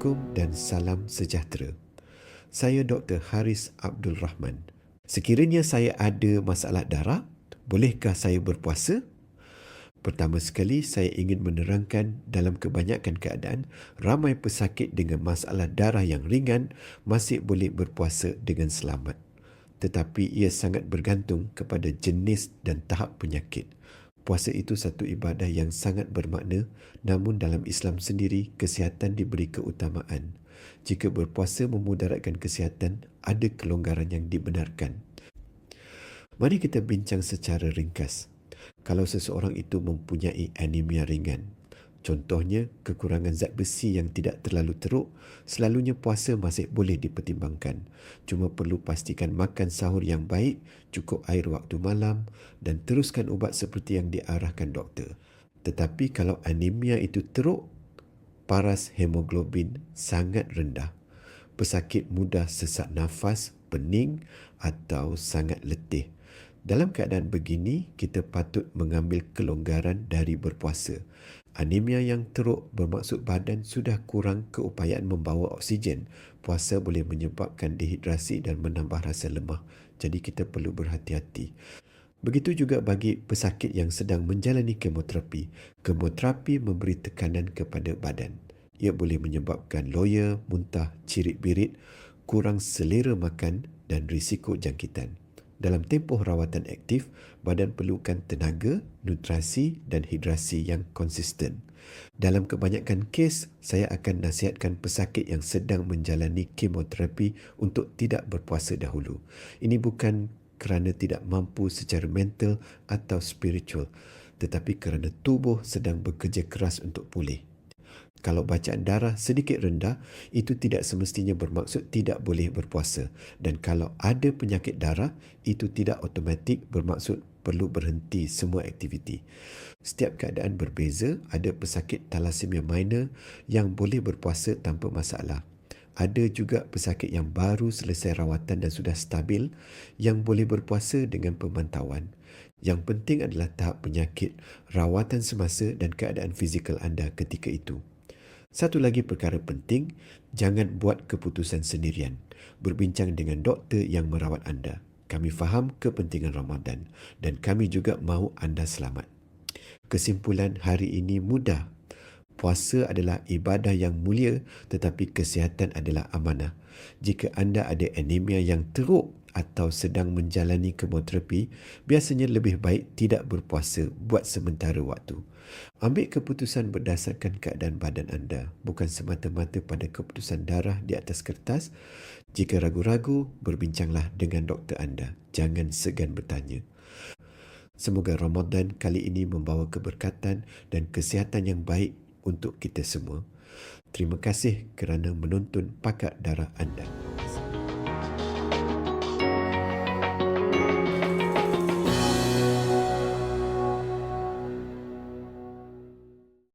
Assalamualaikum dan salam sejahtera. Saya Dr. Haris Abdul Rahman. Sekiranya saya ada masalah darah, bolehkah saya berpuasa? Pertama sekali, saya ingin menerangkan dalam kebanyakan keadaan, ramai pesakit dengan masalah darah yang ringan masih boleh berpuasa dengan selamat. Tetapi ia sangat bergantung kepada jenis dan tahap penyakit. Puasa itu satu ibadah yang sangat bermakna, namun dalam Islam sendiri, kesihatan diberi keutamaan. Jika berpuasa memudaratkan kesihatan, ada kelonggaran yang dibenarkan. Mari kita bincang secara ringkas. Kalau seseorang itu mempunyai anemia ringan, contohnya kekurangan zat besi yang tidak terlalu teruk, selalunya puasa masih boleh dipertimbangkan. Cuma perlu pastikan makan sahur yang baik, cukup air waktu malam dan teruskan ubat seperti yang diarahkan doktor. Tetapi kalau anemia itu teruk, paras hemoglobin sangat rendah, pesakit mudah sesak nafas, pening atau sangat letih. Dalam keadaan begini, kita patut mengambil kelonggaran dari berpuasa. Anemia yang teruk bermaksud badan sudah kurang keupayaan membawa oksigen. Puasa boleh menyebabkan dehidrasi dan menambah rasa lemah. Jadi kita perlu berhati-hati. Begitu juga bagi pesakit yang sedang menjalani kemoterapi. Kemoterapi memberi tekanan kepada badan. Ia boleh menyebabkan loya, muntah, cirit-birit, kurang selera makan dan risiko jangkitan. Dalam tempoh rawatan aktif, badan perlukan tenaga, nutrisi dan hidrasi yang konsisten. Dalam kebanyakan kes, saya akan nasihatkan pesakit yang sedang menjalani kemoterapi untuk tidak berpuasa dahulu. Ini bukan kerana tidak mampu secara mental atau spiritual, tetapi kerana tubuh sedang bekerja keras untuk pulih. Kalau bacaan darah sedikit rendah, itu tidak semestinya bermaksud tidak boleh berpuasa. Dan kalau ada penyakit darah, itu tidak automatik bermaksud perlu berhenti semua aktiviti. Setiap keadaan berbeza, ada pesakit thalassemia minor yang boleh berpuasa tanpa masalah. Ada juga pesakit yang baru selesai rawatan dan sudah stabil yang boleh berpuasa dengan pemantauan. Yang penting adalah tahap penyakit, rawatan semasa dan keadaan fizikal anda ketika itu. Satu lagi perkara penting, jangan buat keputusan sendirian. Berbincang dengan doktor yang merawat anda. Kami faham kepentingan Ramadan dan kami juga mahu anda selamat. Kesimpulan hari ini mudah. Puasa adalah ibadah yang mulia tetapi kesihatan adalah amanah. Jika anda ada anemia yang teruk atau sedang menjalani kemoterapi, biasanya lebih baik tidak berpuasa buat sementara waktu. Ambil keputusan berdasarkan keadaan badan anda, bukan semata-mata pada keputusan darah di atas kertas. Jika ragu-ragu, berbincanglah dengan doktor anda. Jangan segan bertanya. Semoga Ramadan kali ini membawa keberkatan dan kesihatan yang baik untuk kita semua. Terima kasih kerana menonton Pakar Darah anda.